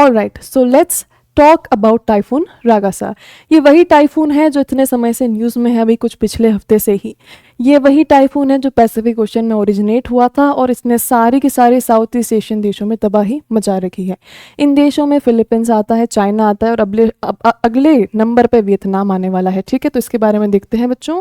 Alright, so let's talk about typhoon Ragasa. ये वही typhoon है जो इतने समय से न्यूज़ में है, अभी कुछ पिछले हफ्ते से ही। ये वही टाइफून है जो पैसिफिक ओशन में ओरिजिनेट हुआ था और इसने सारी की सारी साउथ ईस्ट एशियन देशों में तबाही मचा रखी है। इन देशों में फिलीपींस आता है, चाइना आता है और अगले नंबर पे वियतनाम आने वाला है। ठीक है, तो इसके बारे में देखते हैं बच्चों।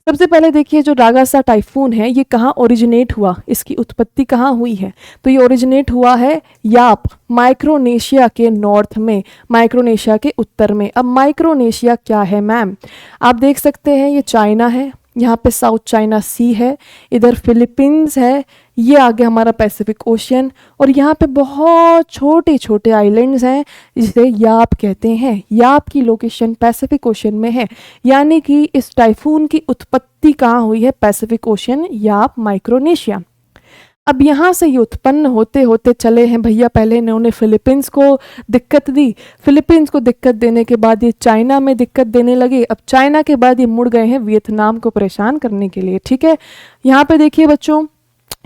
सबसे पहले देखिए, जो रागासा टाइफून है ये कहाँ ओरिजिनेट हुआ, इसकी उत्पत्ति कहाँ हुई है। तो ये ओरिजिनेट हुआ है याप, माइक्रोनेशिया के नॉर्थ में, माइक्रोनेशिया के उत्तर में। अब माइक्रोनेशिया क्या है मैम? आप देख सकते हैं ये चाइना है, यहाँ पे साउथ चाइना सी है, इधर फिलीपींस है, ये आगे हमारा पैसिफिक ओशियन, और यहाँ पे बहुत छोटे छोटे आइलैंड्स हैं जिसे याप कहते हैं। याप की लोकेशन पैसिफिक ओशियन में है, यानी कि इस टाइफून की उत्पत्ति कहाँ हुई है? पैसिफिक ओशियन, याप, माइक्रोनेशिया। अब यहाँ से ये उत्पन्न होते होते चले हैं भैया, पहले इन्होंने फिलीपींस को दिक्कत दी, फिलीपींस को दिक्कत देने के बाद ये चाइना में दिक्कत देने लगे, अब चाइना के बाद ये मुड़ गए हैं वियतनाम को परेशान करने के लिए। ठीक है, यहाँ पे देखिए बच्चों,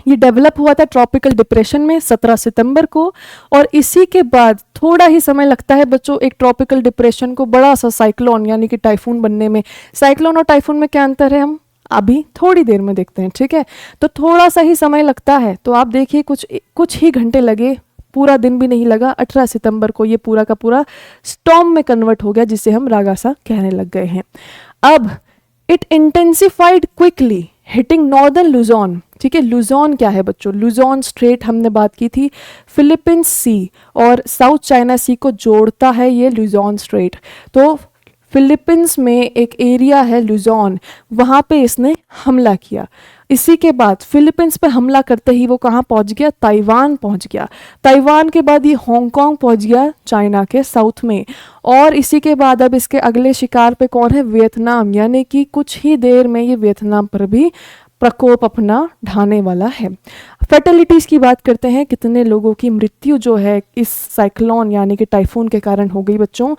ये डेवलप हुआ था ट्रॉपिकल डिप्रेशन में 17 सितंबर को, और इसी के बाद थोड़ा ही समय लगता है बच्चों एक ट्रॉपिकल डिप्रेशन को बड़ा सा साइक्लोन यानी कि टाइफून बनने में। साइक्लोन और टाइफून में क्या अंतर है हम अभी थोड़ी देर में देखते हैं। ठीक है, तो थोड़ा सा ही समय लगता है, तो आप देखिए कुछ ही घंटे लगे, पूरा दिन भी नहीं लगा। 18 सितंबर को ये पूरा का पूरा स्टॉर्म में कन्वर्ट हो गया, जिसे हम रागासा कहने लग गए हैं। अब it intensified quickly hitting northern Luzon. ठीक है, लुजोन क्या है बच्चों? लुजोन स्ट्रेट हमने बात की थी, फिलीपींस सी और साउथ चाइना सी को जोड़ता है ये लुजोन स्ट्रेट। तो फिलीपींस में एक एरिया है लुजोन, वहाँ पे इसने हमला किया। इसी के बाद फिलीपींस पे हमला करते ही वो कहाँ पहुँच गया? ताइवान पहुँच गया। ताइवान के बाद ये हांगकांग पहुँच गया चाइना के साउथ में, और इसी के बाद अब इसके अगले शिकार पे कौन है? वियतनाम, यानी कि कुछ ही देर में ये वियतनाम पर भी प्रकोप अपना ढाने वाला है। फर्टिलिटीज़ की बात करते हैं, कितने लोगों की मृत्यु जो है इस साइक्लोन यानी कि टाइफून के कारण हो गई बच्चों?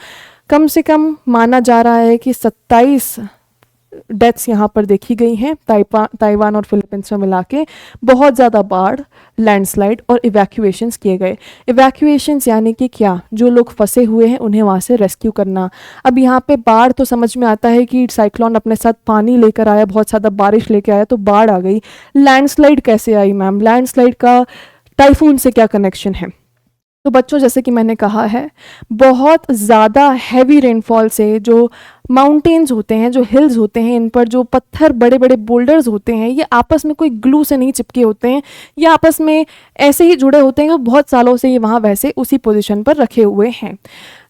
कम से कम माना जा रहा है कि 27 डेथ्स यहाँ पर देखी गई हैं ताइवान और फिलीपींस में मिला के। बहुत ज़्यादा बाढ़, लैंडस्लाइड और इवैक्यूएशंस किए गए। इवैक्यूएशंस यानी कि क्या? जो लोग फंसे हुए हैं उन्हें वहाँ से रेस्क्यू करना। अब यहाँ पे बाढ़ तो समझ में आता है कि साइक्लोन अपने साथ पानी लेकर आया, बहुत ज़्यादा बारिश लेकर आया तो बाढ़ आ गई। लैंडस्लाइड कैसे आई मैम? लैंडस्लाइड का टाइफून से क्या कनेक्शन है? तो बच्चों जैसे कि मैंने कहा है, बहुत ज़्यादा हैवी रेनफॉल से जो माउंटेन्स होते हैं, जो हिल्स होते हैं, इन पर जो पत्थर, बड़े बड़े बोल्डर्स होते हैं, ये आपस में कोई ग्लू से नहीं चिपके होते हैं, ये आपस में ऐसे ही जुड़े होते हैं। बहुत सालों से ये वहाँ वैसे उसी पोजीशन पर रखे हुए हैं।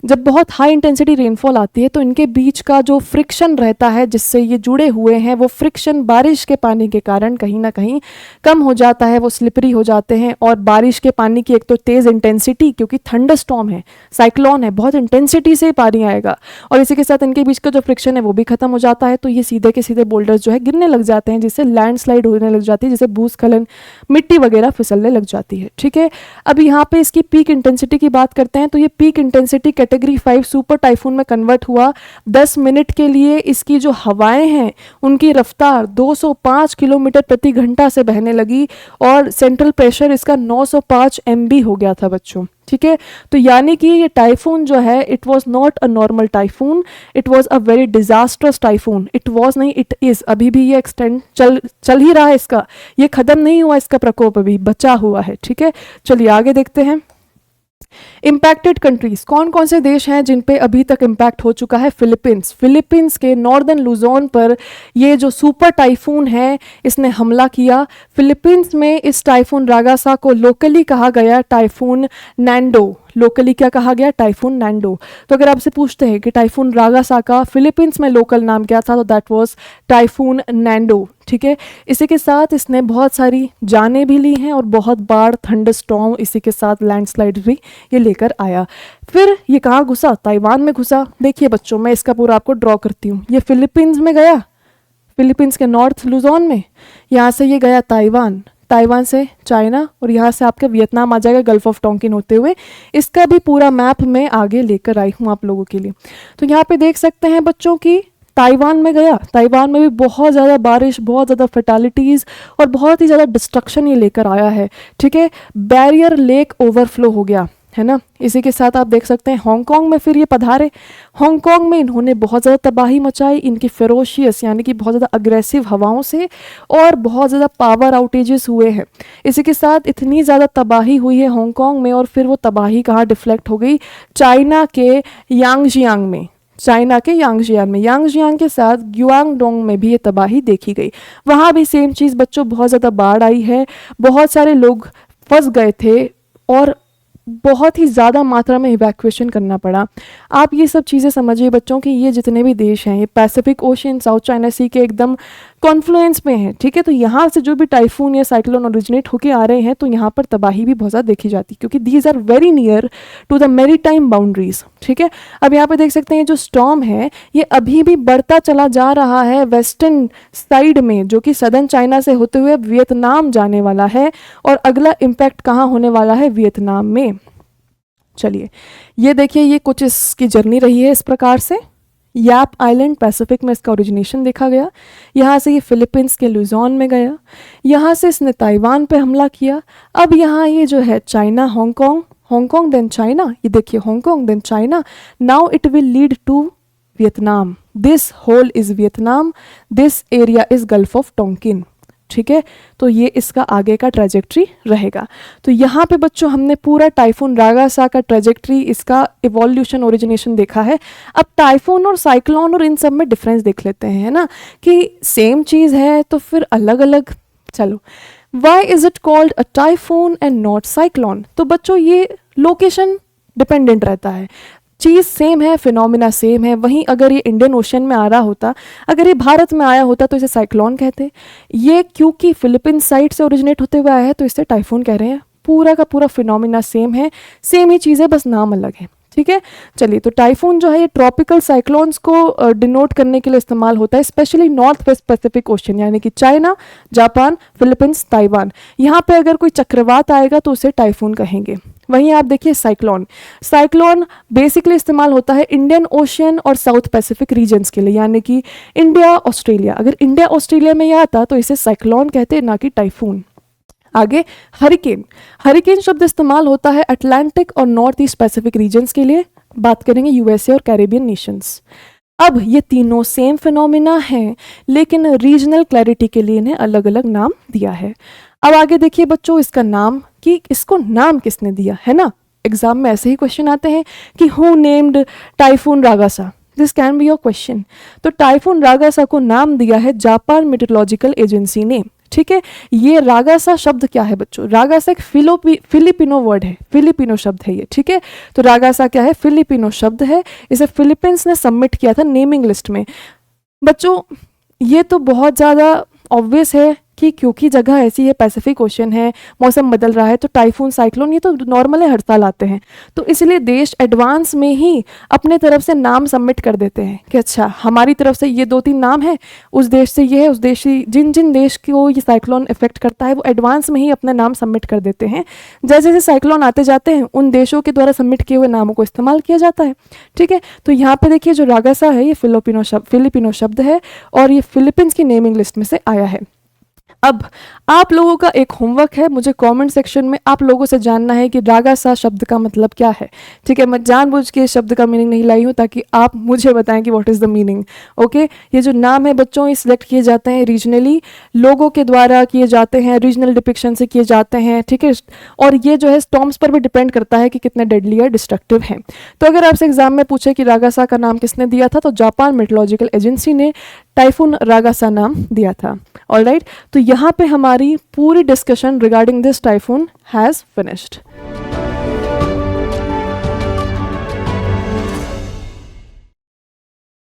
जब बहुत हाई इंटेंसिटी रेनफॉल आती है तो इनके बीच का जो फ्रिक्शन रहता है जिससे ये जुड़े हुए हैं, वो फ्रिक्शन बारिश के पानी के कारण कहीं ना कहीं कम हो जाता है, वो स्लिपरी हो जाते हैं। और बारिश के पानी की एक तो तेज़ इंटेंसिटी, क्योंकि थंडरस्टॉर्म है, साइक्लोन है, बहुत इंटेंसिटी से पानी आएगा, और इसी के साथ इनके बीच का जो फ्रिक्शन है वो भी खत्म हो जाता है, तो ये सीधे के सीधे बोल्डर्स जो है गिरने लग जाते हैं, जिससे लैंडस्लाइड होने लग जाती है, जिससे भूस्खलन, मिट्टी वगैरह फिसलने लग जाती है। ठीक है, अब यहाँ पे इसकी पीक इंटेंसिटी की बात करते हैं, तो ये peak intensity category 5 super typhoon में कन्वर्ट हुआ। 10 मिनट के लिए इसकी जो हवाएं हैं उनकी रफ्तार 205 किलोमीटर प्रति घंटा से बहने लगी, और सेंट्रल प्रेशर इसका 905 MB हो गया था बच्चों। ठीक है, तो यानी कि ये टाइफून जो है, it was not a normal typhoon, it was a very disastrous typhoon. It was नहीं, इट इज। अभी भी ये एक्सटेंड चल ही रहा है, इसका ये खत्म नहीं हुआ, इसका प्रकोप अभी बचा हुआ है। ठीक है, चलिए आगे देखते हैं। इम्पैक्टेड कंट्रीज कौन कौन से देश हैं जिन पे अभी तक इम्पैक्ट हो चुका है? फिलीपींस। फिलीपींस के नॉर्दर्न लुजोन पर ये जो सुपर टाइफून है इसने हमला किया। फिलीपींस में इस टाइफून रागासा को लोकली कहा गया टाइफून नैंडो। लोकली क्या कहा गया? टाइफून नैंडो। तो अगर आपसे पूछते हैं कि टाइफून रागासा का फिलीपींस में लोकल नाम क्या था, तो दैट वाज टाइफून नैंडो। ठीक है, इसी के साथ इसने बहुत सारी जानें भी ली हैं और बहुत बाढ़, थंडरस्टॉर्म, इसी के साथ लैंडस्लाइड भी ये लेकर आया। फिर ये कहाँ घुसा? ताइवान में घुसा। देखिए बच्चों, मैं इसका पूरा आपको ड्रॉ करती हूँ। ये फिलीपींस में गया, फिलीपींस के नॉर्थ लुजोन में, यहाँ से ये गया ताइवान, ताइवान से चाइना, और यहाँ से आपके वियतनाम आ जाएगा गल्फ ऑफ टोंकिन होते हुए। इसका भी पूरा मैप मैं आगे लेकर आई हूँ आप लोगों के लिए। तो यहाँ पे देख सकते हैं बच्चों की ताइवान में गया, ताइवान में भी बहुत ज़्यादा बारिश, बहुत ज़्यादा फर्टालिटीज़ और बहुत ही ज़्यादा डिस्ट्रक्शन ये लेकर आया है। ठीक है, बैरियर लेक ओवरफ्लो हो गया। है ना। इसी के साथ आप देख सकते हैं हांगकांग में फिर ये पधारे। हांगकांग में इन्होंने बहुत ज़्यादा तबाही मचाई इनकी फेरोशियस यानी कि बहुत ज़्यादा अग्रेसिव हवाओं से, और बहुत ज़्यादा पावर आउटेजेस हुए हैं। इसी के साथ इतनी ज़्यादा तबाही हुई है हांगकांग में, और फिर वो तबाही कहाँ डिफ्लेक्ट हो गई, चाइना के यांगजियांग में। चाइना के यांगजियांग के साथ ग्युआंगडोंग में भी ये तबाही देखी गई। वहाँ भी सेम चीज़ बच्चों, बहुत ज़्यादा बाढ़ आई है, बहुत सारे लोग फंस गए थे और बहुत ही ज़्यादा मात्रा में इवैक्यूएशन करना पड़ा। आप ये सब चीज़ें समझिए बच्चों कि ये जितने भी देश हैं ये पैसिफिक ओशन, साउथ चाइना सी के एकदम कॉन्फ्लुएंस में हैं, ठीक है। तो यहाँ से जो भी टाइफून या साइक्लोन ओरिजिनेट होके आ रहे हैं तो यहाँ पर तबाही भी बहुत ज़्यादा देखी जाती है, क्योंकि these are very near to the maritime boundaries, ठीक है। अब यहाँ पे देख सकते हैं जो स्टॉर्म है ये अभी भी बढ़ता चला जा रहा है वेस्टर्न साइड में, जो कि सदर्न चाइना से होते हुए वियतनाम जाने वाला है, और अगला इम्पैक्ट कहाँ होने वाला है, वियतनाम में। चलिए ये देखिए, ये कुछ इसकी जर्नी रही है इस प्रकार से। याप आइलैंड पैसिफिक में इसका ओरिजिनेशन देखा गया, यहाँ से ये फिलीपींस के लुजोन में गया, यहाँ से इसने ताइवान पे हमला किया। अब यहाँ ये जो है चाइना, हांगकांग देन चाइना, ये देखिए Hong Kong then China, now it will lead to Vietnam, this whole is Vietnam, this area is Gulf of Tonkin, ठीक है। तो ये इसका आगे का ट्रेजेक्ट्री रहेगा। तो यहाँ पे बच्चों हमने पूरा टाइफून रागासा का ट्रेजेक्ट्री, इसका इवोल्यूशन, ओरिजिनेशन देखा है। अब टाइफून और साइक्लोन और इन सब में डिफरेंस देख लेते हैं, है ना, कि सेम चीज़ है तो फिर अलग अलग। चलो, why is it called a typhoon and not cyclone? तो बच्चों ये लोकेशन डिपेंडेंट रहता है, चीज़ सेम है, फिनोमिना सेम है। वहीं अगर ये इंडियन ओशन में आ रहा होता, अगर ये भारत में आया होता तो इसे साइक्लोन कहते। ये क्योंकि फिलीपींस साइड से ओरिजिनेट होते हुए आया है तो इसे टाइफून कह रहे हैं। पूरा का पूरा फिनोमिना सेम है, सेम ही चीज़ है, बस नाम अलग है, ठीक है। चलिए, तो टाइफून जो है ये ट्रॉपिकल साइक्लोन्स को डिनोट करने के लिए इस्तेमाल होता है, specially north west Pacific ocean यानी कि चाइना, जापान, फिलीपींस, ताइवान। यहाँ पे अगर कोई चक्रवात आएगा तो उसे टाइफून कहेंगे। वहीं आप देखिए साइक्लोन बेसिकली इस्तेमाल होता है इंडियन ओशन और साउथ पैसिफिक रीजन्स के लिए, यानी कि इंडिया ऑस्ट्रेलिया। अगर इंडिया ऑस्ट्रेलिया में ये आता तो इसे साइक्लोन कहते हैं, ना कि टाइफून। आगे हरिकेन शब्द इस्तेमाल होता है अटलांटिक और नॉर्थ ईस्ट पैसिफिक रीजन्स के लिए, बात करेंगे यूएसए और कैरेबियन नेशंस। अब ये तीनों सेम फिनोमिना हैं, लेकिन रीजनल क्लैरिटी के लिए इन्हें अलग अलग नाम दिया है। अब आगे देखिए बच्चों, इसका नाम, कि इसको नाम किसने दिया, है ना। एग्जाम में ऐसे ही क्वेश्चन आते हैं कि who named typhoon Ragasa, this can be your question. तो टाइफून रागासा को नाम दिया है जापान मेट्रोलॉजिकल एजेंसी ने, ठीक है। ये रागासा शब्द क्या है बच्चों, रागासा एक फिलिपिनो वर्ड है, फिलिपिनो शब्द है ये, ठीक है। तो रागासा क्या है, फिलिपिनो शब्द है। इसे फिलीपींस ने सबमिट किया था नेमिंग लिस्ट में। बच्चों ये तो बहुत ज़्यादा ऑब्वियस है कि क्योंकि जगह ऐसी है, पैसिफिक ओशन है, मौसम बदल रहा है, तो टाइफून, साइक्लोन ये तो नॉर्मल है, हर साल आते हैं। तो इसलिए देश एडवांस में ही अपने तरफ से नाम सबमिट कर देते हैं कि अच्छा हमारी तरफ से ये 2-3 नाम है, उस देश से ये है, उस देश से जिन जिन देश को ये साइक्लोन इफेक्ट करता है वो एडवांस में ही अपना नाम सबमिट कर देते हैं। जैसे जैसे साइक्लोन आते जाते हैं उन देशों के द्वारा सबमिट किए हुए नामों को इस्तेमाल किया जाता है, ठीक है। तो यहाँ पे देखिए जो रागासा है ये फिलिपिनो शब्द है और ये फिलीपींस की नेमिंग लिस्ट में से आया है। अब आप लोगों का एक होमवर्क है, मुझे कमेंट सेक्शन में आप लोगों से जानना है कि रागासा शब्द का मतलब क्या है, ठीक है। मैं जानबूझ के इस शब्द का मीनिंग नहीं लाई हूँ ताकि आप मुझे बताएं कि what is the meaning, okay. ये जो नाम है बच्चों ये सिलेक्ट किए जाते हैं रीजनली, लोगों के द्वारा किए जाते हैं, रीजनल डिपिक्शन से किए जाते हैं, ठीक है। और ये जो है स्टॉर्म्स पर भी डिपेंड करता है कि कितने डेडली या डिस्ट्रक्टिव हैं। तो अगर आपसे एग्जाम में पूछे कि रागासा का नाम किसने दिया था, तो जापान मेट्रोलॉजिकल एजेंसी ने टाइफून रागासा नाम दिया था। ऑलराइट, तो यहाँ पे हमारी पूरी discussion regarding this typhoon has finished.